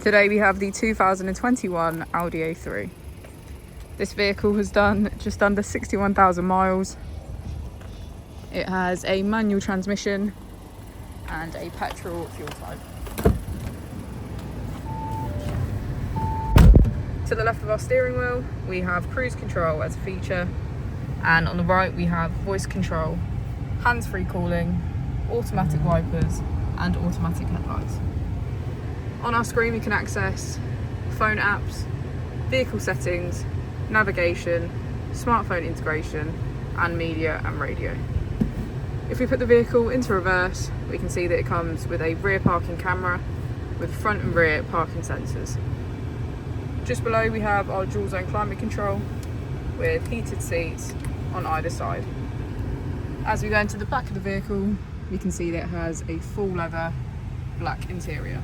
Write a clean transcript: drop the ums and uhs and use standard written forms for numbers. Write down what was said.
Today we have the 2021 Audi A3. This vehicle has done just under 61,000 miles. It has a manual transmission and a petrol fuel type. To the left of our steering wheel, we have cruise control as a feature, and on the right we have voice control, hands-free calling, automatic wipers and automatic headlights. On our screen we can access phone apps, vehicle settings, navigation, smartphone integration and media and radio. If we put the vehicle into reverse, we can see that it comes with a rear parking camera with front and rear parking sensors. Just below we have our dual zone climate control with heated seats on either side. As we go into the back of the vehicle, we can see that it has a full leather black interior.